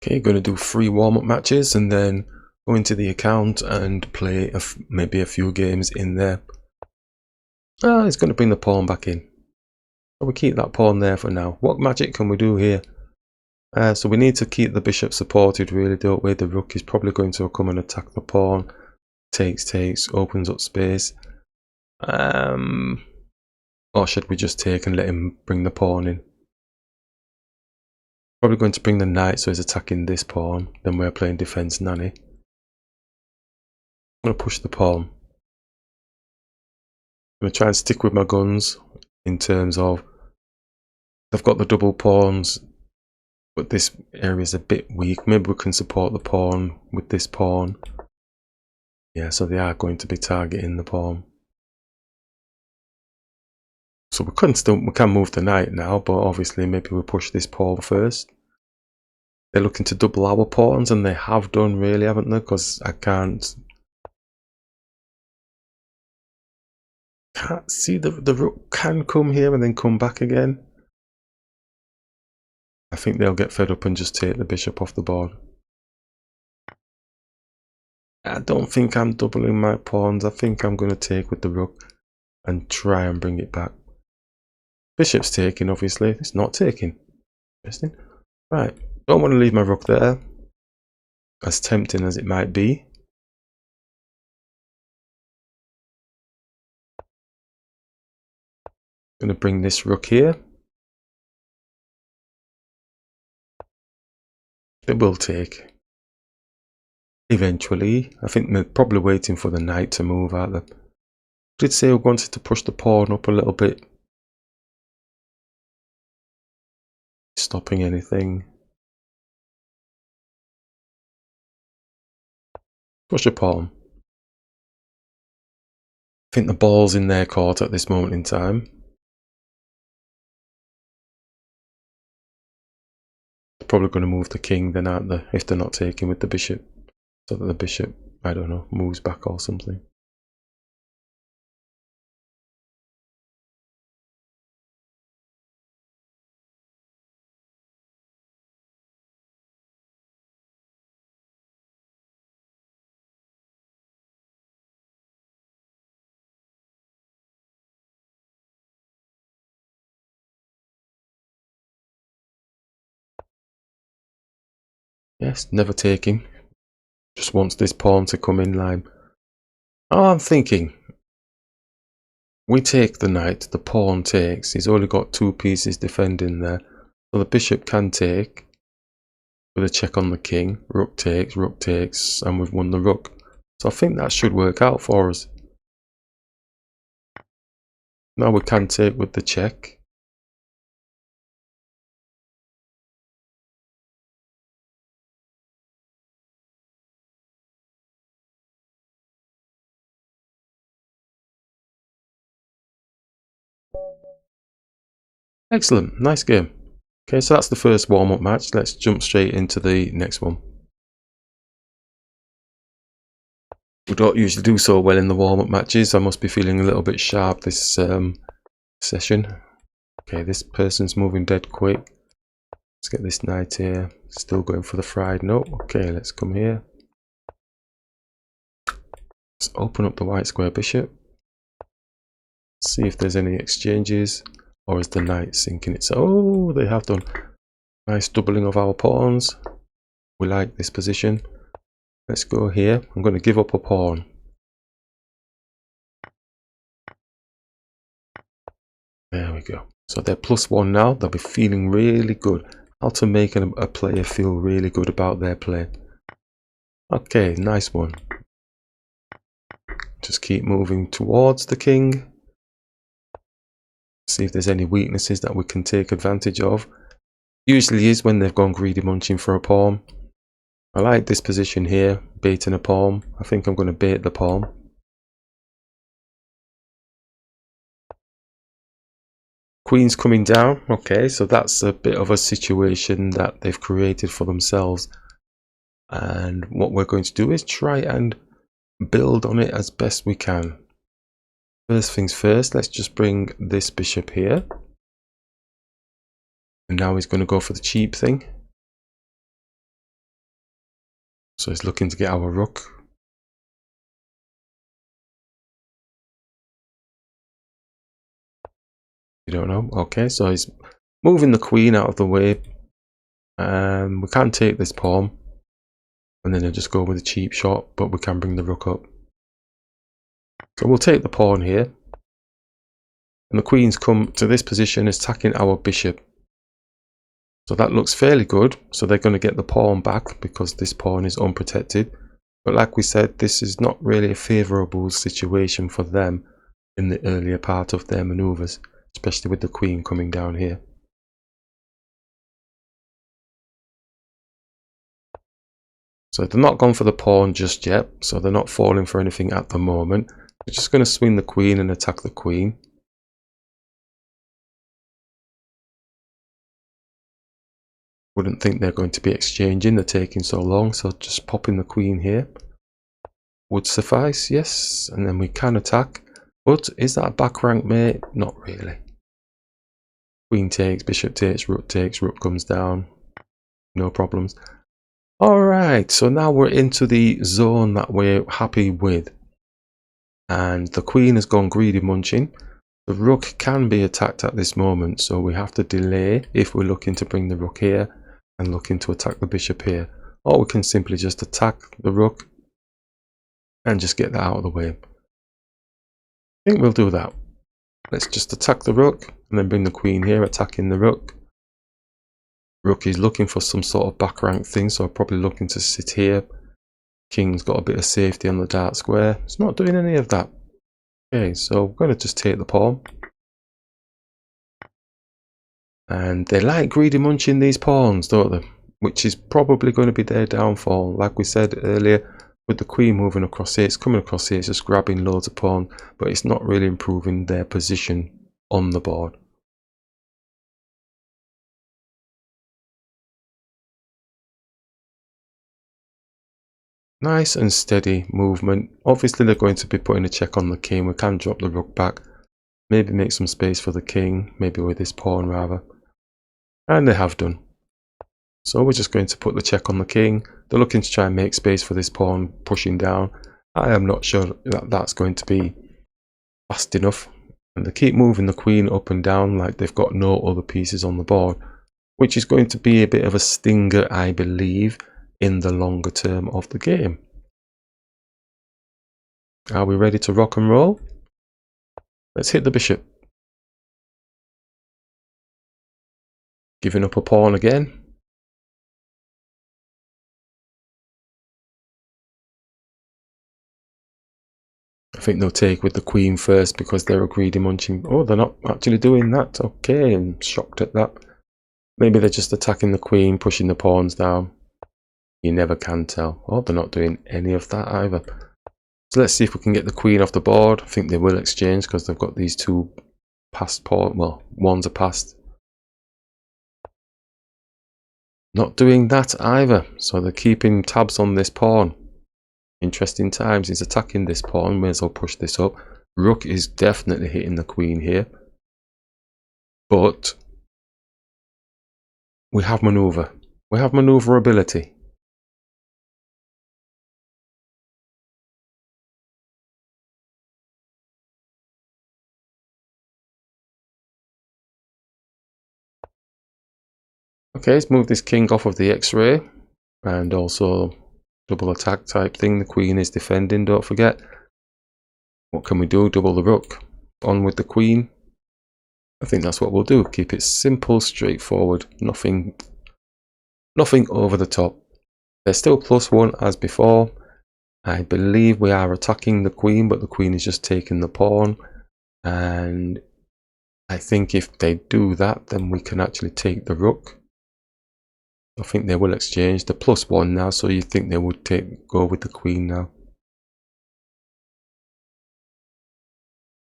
Okay, going to do 3 warm-up matches and then go into the account and play maybe a few games in there. It's going to bring the pawn back in. So we keep that pawn there for now. What magic can we do here? So we need to keep the bishop supported, really, don't we? The rook is probably going to come and attack the pawn. Takes, opens up space. Or should we just take and let him bring the pawn in? Probably going to bring the knight, so he's attacking this pawn. Then we're playing defense nanny. I'm going to push the pawn. I'm going to try and stick with my guns in terms of I've got the double pawns, but this area is a bit weak. Maybe we can support the pawn with this pawn. Yeah, so they are going to be targeting the pawn. So we can move the knight now, but obviously maybe we push this pawn first. They're looking to double our pawns, and they have done, really, haven't they? Because I can't see the rook can come here and then come back again. I think they'll get fed up and just take the bishop off the board. I don't think I'm doubling my pawns. I think I'm going to take with the rook and try and bring it back. Bishop's taking, obviously. It's not taking. Interesting. Right. Don't want to leave my rook there, as tempting as it might be. Going to bring this rook here. It will take. Eventually. I think they're probably waiting for the knight to move out there. Did say we wanted to push the pawn up a little bit. Stopping anything. Push a pawn. I think the ball's in their court at this moment in time. They're probably going to move the king then, aren't they? If they're not taking with the bishop. So that the bishop, I don't know, moves back or something. Yes, never taking. Just wants this pawn to come in line. Oh, I'm thinking. We take the knight, the pawn takes. He's only got 2 pieces defending there. So the bishop can take. With a check on the king. Rook takes, and we've won the rook. So I think that should work out for us. Now we can take with the check. Excellent, nice game. Okay, so that's the first warm-up match. Let's jump straight into the next one. We don't usually do so well in the warm-up matches. I must be feeling a little bit sharp this session. Okay, this person's moving dead quick. Let's get this knight here. Still going for the fried note. Okay, let's come here. Let's open up the white square bishop. See if there's any exchanges. Or is the knight sinking it? Oh, they have done. Nice doubling of our pawns. We like this position. Let's go here. I'm going to give up a pawn. There we go. So they're +1 now. They'll be feeling really good. How to make a player feel really good about their play. Okay, nice one. Just keep moving towards the king. See if there's any weaknesses that we can take advantage of. Usually is when they've gone greedy munching for a pawn. I like this position here, baiting a pawn. I think I'm going to bait the pawn. Queen's coming down. Okay, so that's a bit of a situation that they've created for themselves. And what we're going to do is try and build on it as best we can. First things first, let's just bring this bishop here. And now he's going to go for the cheap thing. So he's looking to get our rook. You don't know. Okay, so he's moving the queen out of the way. We can take this pawn, and then he'll just go with a cheap shot, but we can bring the rook up. So we'll take the pawn here. And the queen's come to this position, attacking our bishop. So that looks fairly good. So they're going to get the pawn back because this pawn is unprotected. But like we said, this is not really a favourable situation for them in the earlier part of their manoeuvres, especially with the queen coming down here. So they're not gone for the pawn just yet, so they're not falling for anything at the moment. They're just going to swing the queen and attack the queen. Wouldn't think they're going to be exchanging, they're taking so long, so just popping the queen here would suffice, yes, and then we can attack. But is that a back rank mate? Not really. Queen takes, bishop takes, rook comes down, no problems. Alright, so now we're into the zone that we're happy with. And the queen has gone greedy munching. The rook can be attacked at this moment, so we have to delay if we're looking to bring the rook here and looking to attack the bishop here. Or we can simply just attack the rook and just get that out of the way. I think we'll do that. Let's just attack the rook and then bring the queen here, attacking the rook. Rook is looking for some sort of back rank thing, so I'm probably looking to sit here. King's got a bit of safety on the dark square. It's not doing any of that. Okay, so we're going to just take the pawn. And they like greedy munching these pawns, don't they? Which is probably going to be their downfall. Like we said earlier, with the queen moving across here, it's coming across here, it's just grabbing loads of pawn, but it's not really improving their position on the board. Nice and steady movement. Obviously they're going to be putting a check on the king. We can drop the rook back. Maybe make some space for the king. Maybe with this pawn rather. And they have done. So we're just going to put the check on the king. They're looking to try and make space for this pawn pushing down. I am not sure that that's going to be fast enough. And they keep moving the queen up and down like they've got no other pieces on the board. Which is going to be a bit of a stinger, I believe, in the longer term of the game. Are we ready to rock and roll? Let's hit the bishop. Giving up a pawn again. I think they'll take with the queen first because they're a greedy munching. Oh, they're not actually doing that. Okay, I'm shocked at that. Maybe they're just attacking the queen, pushing the pawns down. You never can tell. Oh, they're not doing any of that either. So let's see if we can get the queen off the board. I think they will exchange because they've got these two passed pawn. Well, one's a passed. Not doing that either. So they're keeping tabs on this pawn. Interesting times. He's attacking this pawn. May as well push this up. Rook is definitely hitting the queen here. But we have maneuver. We have maneuverability. Okay, let's move this king off of the X-ray. And also double attack type thing. The queen is defending, don't forget. What can we do? Double the rook. On with the queen. I think that's what we'll do. Keep it simple, straightforward. Nothing over the top. They're still +1 as before. I believe we are attacking the queen, but the queen is just taking the pawn. And I think if they do that, then we can actually take the rook. I think they will exchange. They're +1 now, so you think they would go with the queen now.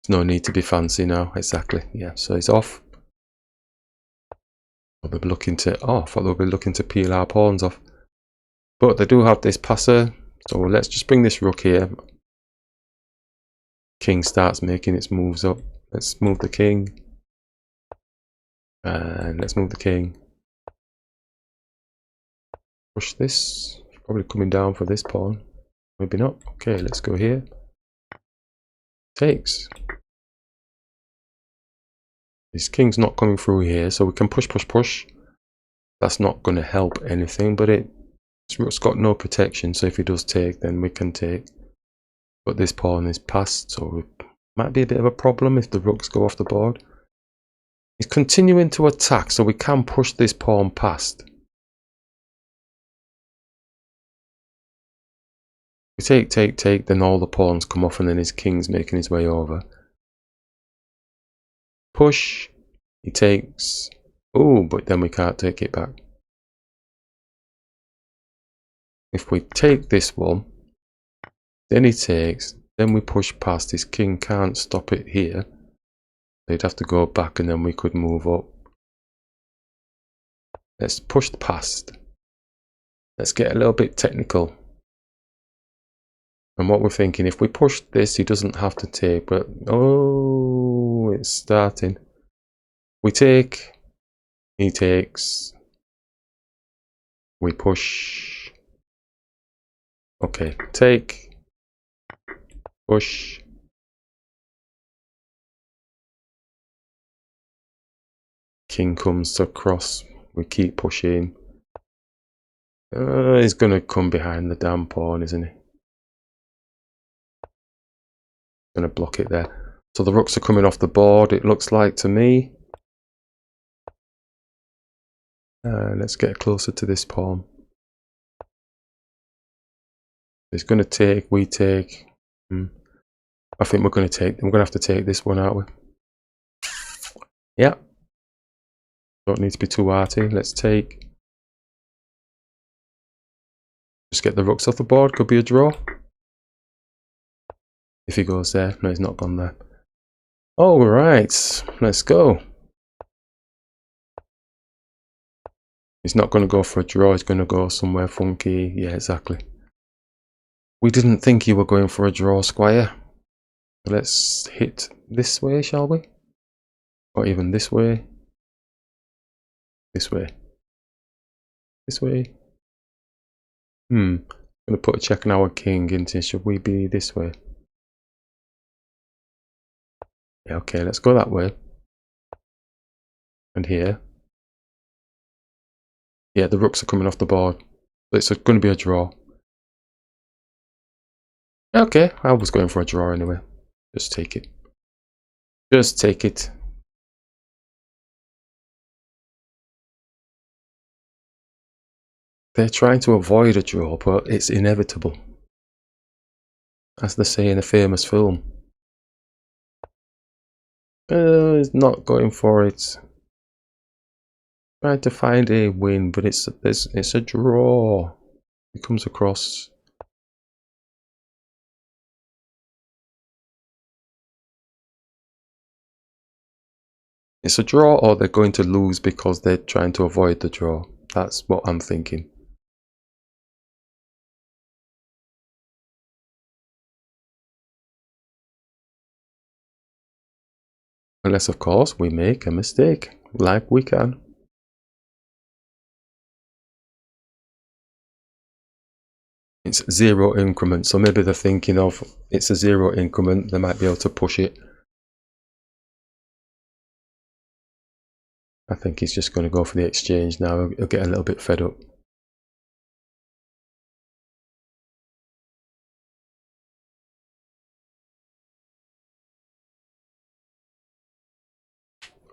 There's no need to be fancy now, exactly. Yeah, so it's off. They'll be looking to, I thought they'll be looking to peel our pawns off. But they do have this passer, so let's just bring this rook here. King starts making its moves up. Let's move the king. And let's move the king. Push this. Probably coming down for this pawn. Maybe not. Okay, let's go here. Takes. His king's not coming through here, so we can push, push, push. That's not going to help anything, but it's got no protection, so if he does take, then we can take. But this pawn is passed, so it might be a bit of a problem if the rooks go off the board. He's continuing to attack, so we can push this pawn past. We take, take, take, then all the pawns come off, and then his king's making his way over. Push. He takes. Oh, but then we can't take it back. If we take this one, then he takes, then we push past. His king can't stop it here. They'd have to go back and then we could move up. Let's push past. Let's get a little bit technical. And what we're thinking, if we push this, he doesn't have to take, but oh, it's starting. We take, he takes, we push. Okay, take, push. King comes across, we keep pushing. He's gonna come behind the damn pawn, isn't he? Gonna block it there. So the rooks are coming off the board, it looks like to me. Let's get closer to this pawn. It's going to take, we take. I think we're going to take, we're going to have to take this one, aren't we? Yeah. Don't need to be too arty. Let's take. Just get the rooks off the board. Could be a draw. If he goes there. No, he's not gone there. All right. Let's go. He's not going to go for a draw. He's going to go somewhere funky. Yeah, exactly. We didn't think you were going for a draw, Squire. Let's hit this way, shall we? Or even this way. This way. This way. I'm going to put a check on our king into. Should we be this way? Yeah, okay, let's go that way. And here. Yeah, the rooks are coming off the board. It's going to be a draw. Okay, I was going for a draw anyway. Just take it. Just take it. They're trying to avoid a draw, but it's inevitable. As they say in a famous film. He's not going for it. Trying to find a win, but it's a draw. He comes across. It's a draw, or they're going to lose because they're trying to avoid the draw. That's what I'm thinking. Unless, of course, we make a mistake, like we can. It's 0 increment, so maybe they're thinking of it's a 0 increment, they might be able to push it. I think he's just going to go for the exchange now. He'll get a little bit fed up.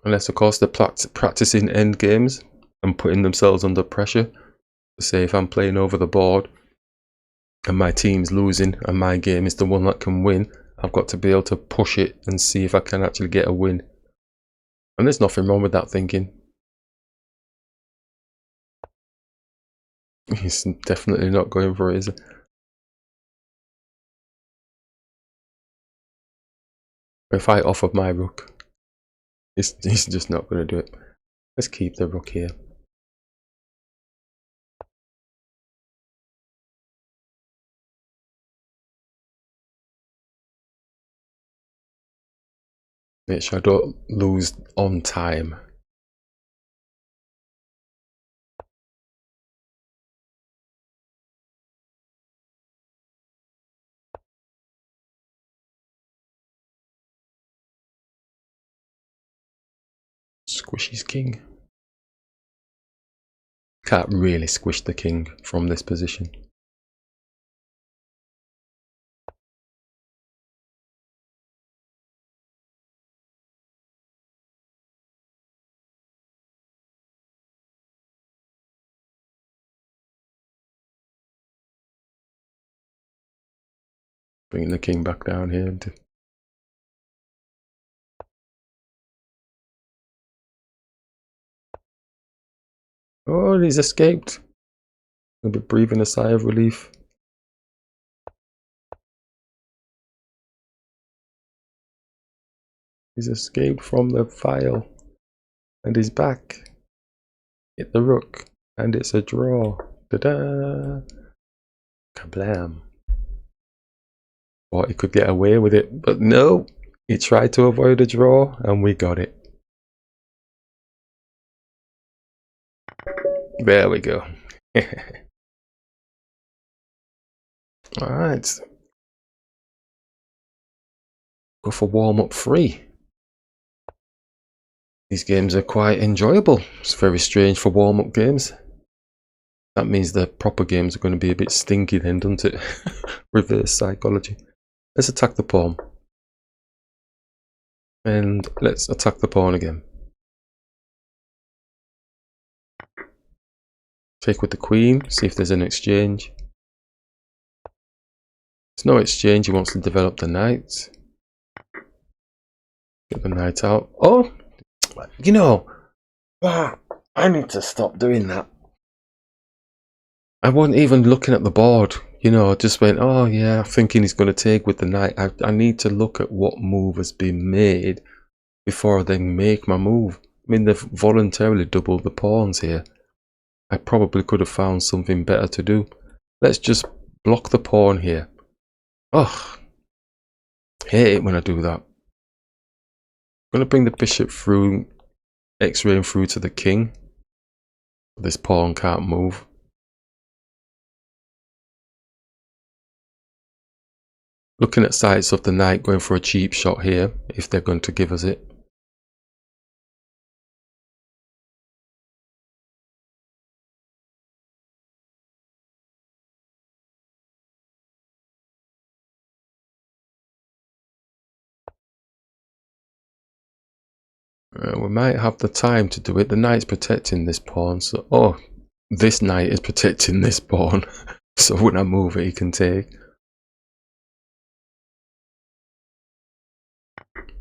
Unless, of course, they're practicing end games and putting themselves under pressure. To say, if I'm playing over the board and my team's losing and my game is the one that can win, I've got to be able to push it and see if I can actually get a win. And there's nothing wrong with that thinking. He's definitely not going for it, is he? If I offered my rook, he's just not going to do it. Let's keep the rook here. Make sure I don't lose on time. squish his king. Can't really squish the king from this position. Bringing the king back down here. Oh, he's escaped. I'll be breathing a sigh of relief. He's escaped from the file. And he's back. Hit the rook. And it's a draw. Ta-da! Kablam. Thought he could get away with it, but no. He tried to avoid a draw, and we got it. There we go. Alright. Go for warm-up 3. These games are quite enjoyable. It's very strange for warm-up games. That means the proper games are going to be a bit stinky then, doesn't it? Reverse psychology. Let's attack the pawn. And let's attack the pawn again. Take with the queen, see if there's an exchange. There's no exchange, he wants to develop the knight. Get the knight out. Oh! You know, I need to stop doing that. I wasn't even looking at the board. You know, I just went, oh yeah, thinking he's going to take with the knight. I need to look at what move has been made before I then make my move. I mean, they've voluntarily doubled the pawns here. I probably could have found something better to do. Let's just block the pawn here. Oh, hate it when I do that. I'm going to bring the bishop through, x-raying through to the king. This pawn can't move. Looking at sides of the knight, going for a cheap shot here, if they're going to give us it. We might have the time to do it. The knight's protecting this pawn, so oh, this knight is protecting this pawn. So when I move it, he can take.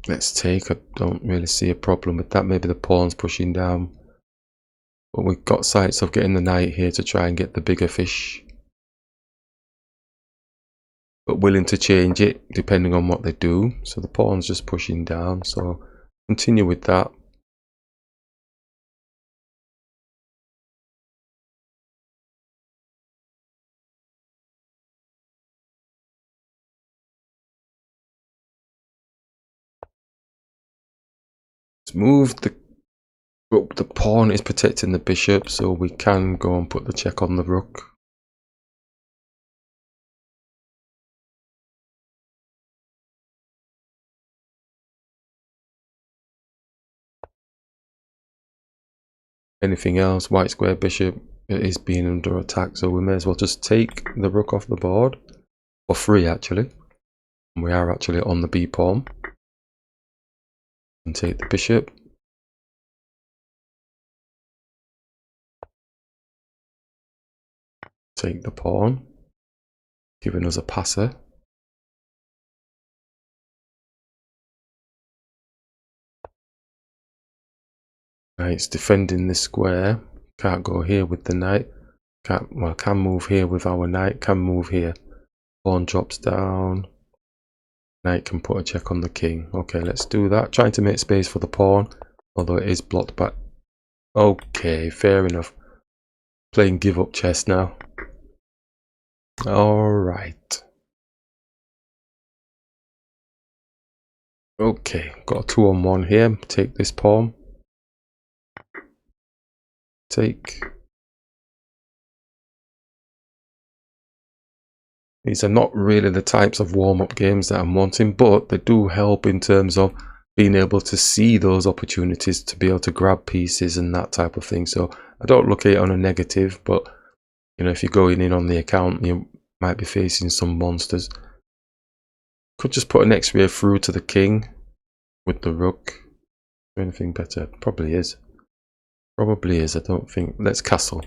Let's take. I don't really see a problem with that. Maybe the pawn's pushing down, but we've got sights of getting the knight here to try and get the bigger fish. But willing to change it depending on what they do. So the pawn's just pushing down. So continue with that. Let's move the pawn is protecting the bishop, so we can go and put the check on the rook. Anything else, white square bishop is being under attack, so we may as well just take the rook off the board. For free, actually. We are actually on the b pawn. And take the bishop. Take the pawn. Giving us a passer. Knight's defending this square. Can't go here with the knight. Can move here with our knight. Can move here. Pawn drops down. Knight can put a check on the king. Okay, let's do that. Trying to make space for the pawn, although it is blocked back. Okay, fair enough. Playing give up chess now. Alright. Okay, got a 2-on-1 here. Take this pawn. Take. These are not really the types of warm-up games that I'm wanting, but they do help in terms of being able to see those opportunities to be able to grab pieces and that type of thing. So I don't look at it on a negative, but you know, if you're going in on the account, you might be facing some monsters. Could just put an X-ray through to the king with the rook. Anything better? Probably is. Probably is. I don't think. Let's castle.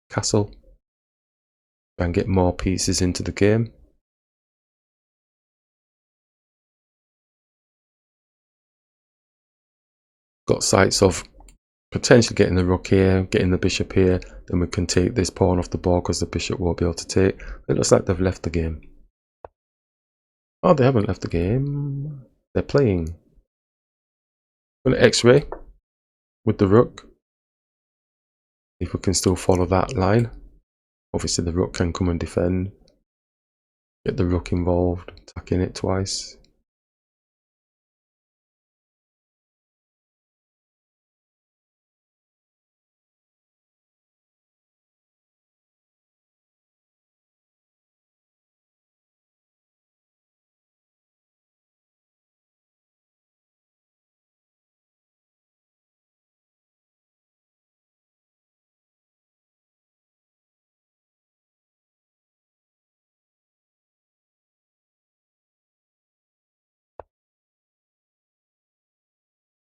Castle. Try and get more pieces into the game. Got sights of potentially getting the rook here, getting the bishop here. Then we can take this pawn off the board because the bishop won't be able to take. It looks like they've left the game. Oh, they haven't left the game. They're playing. Going to X-ray with the rook. If we can still follow that line. Obviously the rook can come and defend. Get the rook involved, attacking it twice.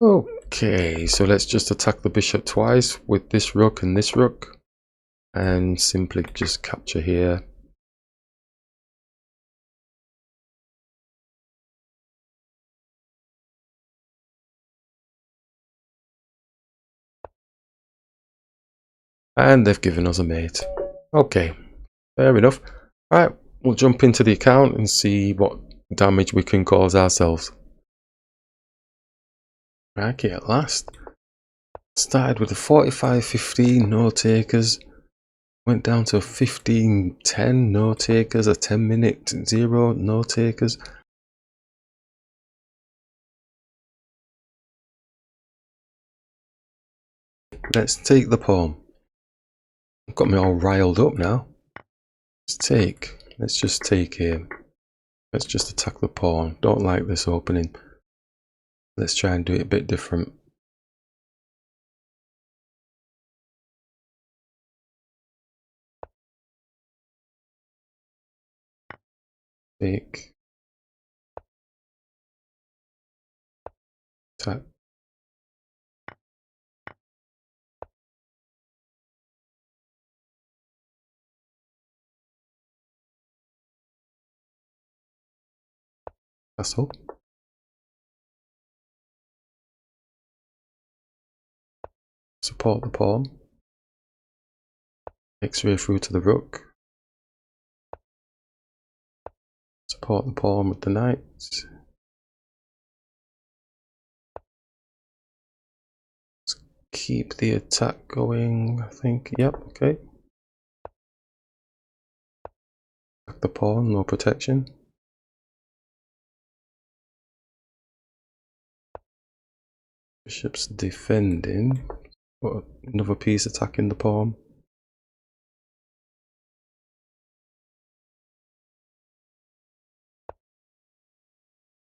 Okay, so let's just attack the bishop twice with this rook and this rook. And simply just capture here. And they've given us a mate. Okay, fair enough. Alright, we'll jump into the account and see what damage we can cause ourselves. Okay, at last. Started with a 45-15, no takers. Went down to a 15-10, no takers. A 10-minute 0, no takers. Let's take the pawn. Got me all riled up now. Let's just take here. Let's just attack the pawn. Don't like this opening. Let's try and do it a bit different. Take. Attack. Castle. Support the pawn. X-ray through to the rook. Support the pawn with the knight. Let's keep the attack going, I think. Yep, okay. Attack the pawn, no protection. Bishop's defending. Got another piece attacking the pawn.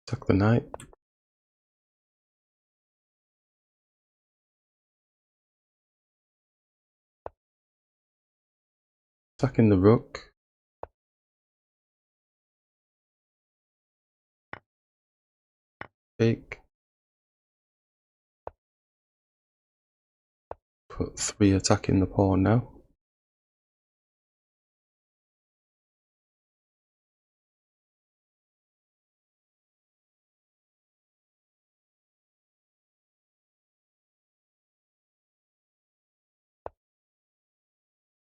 Attack the knight. Attacking the rook. Take. Put 3 attacking the pawn now.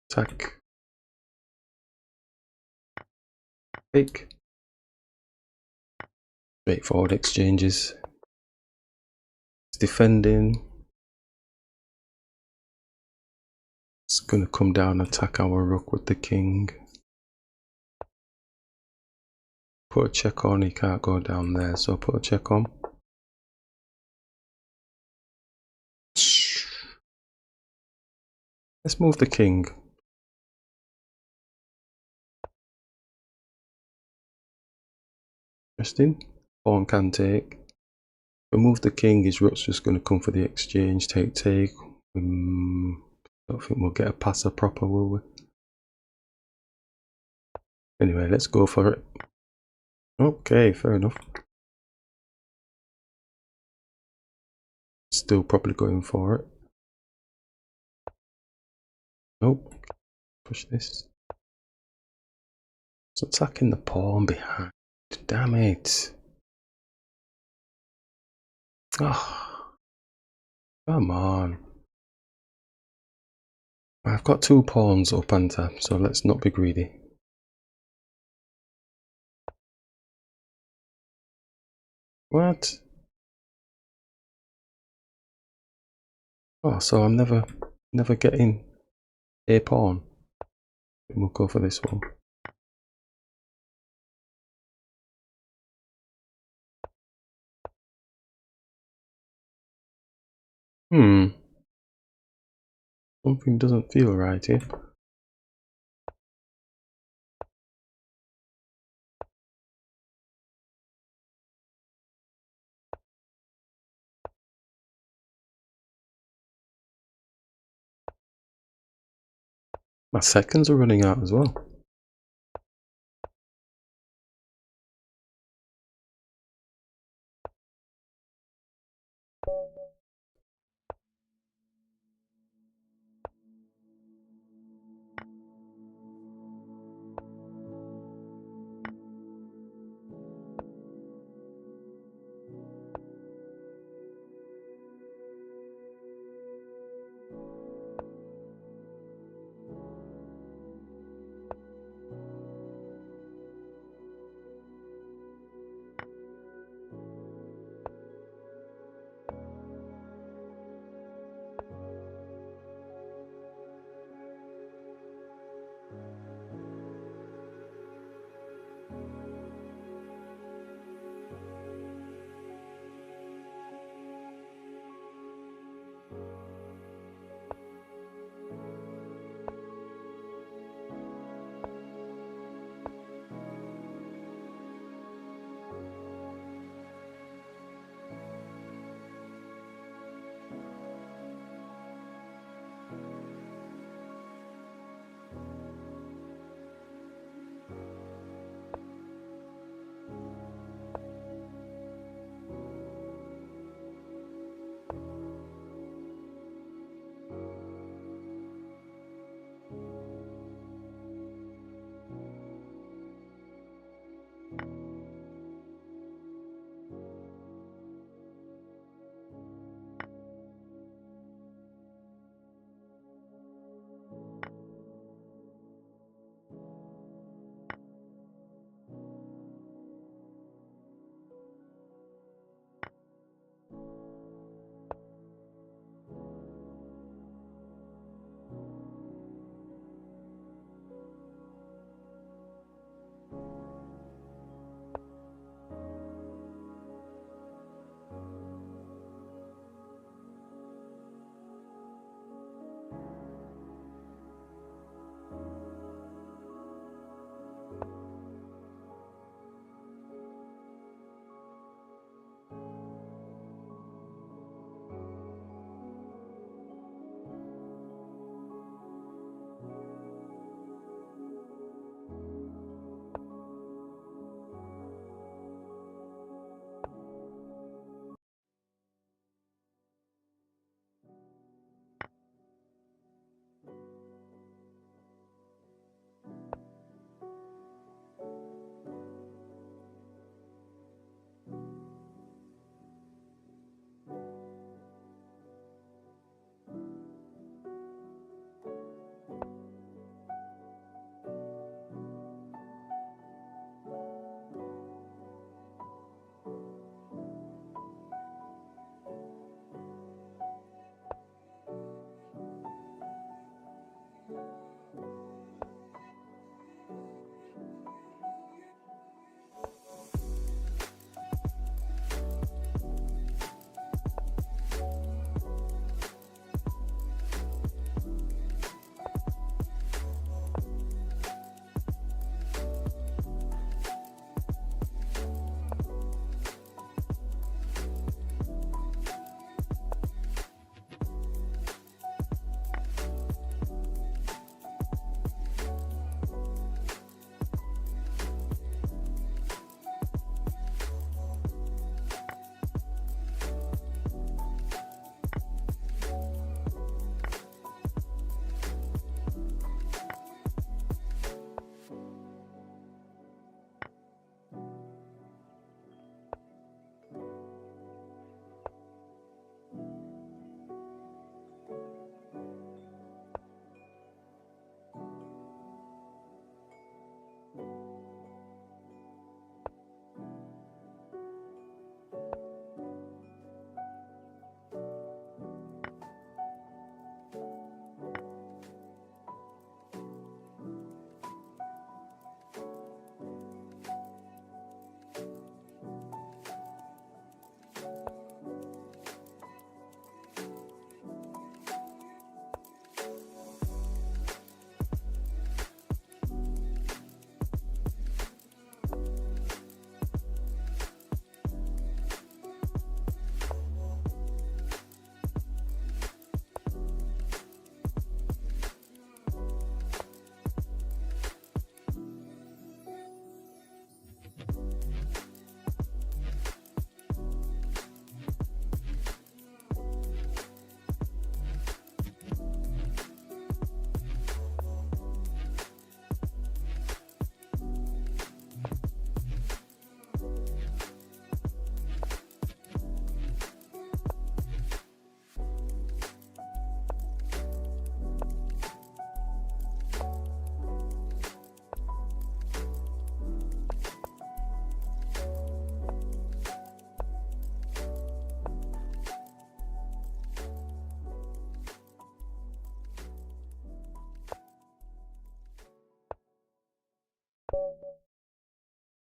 Attack. Take. Straightforward exchanges. It's defending. It's going to come down and attack our rook with the king. Put a check on, he can't go down there, so put a check on. Let's move the king. Interesting. Pawn can take. Remove the king, his rook's just going to come for the exchange, take. I don't think we'll get a passer proper, will we? Anyway, let's go for it. Okay, fair enough. Still probably going for it. Nope. Push this. It's attacking the pawn behind. Damn it. Oh, come on. I've got 2 pawns up and tap, so let's not be greedy. What? Oh, so I'm never getting a pawn. We'll go for this one. Something doesn't feel right here. My seconds are running out as well.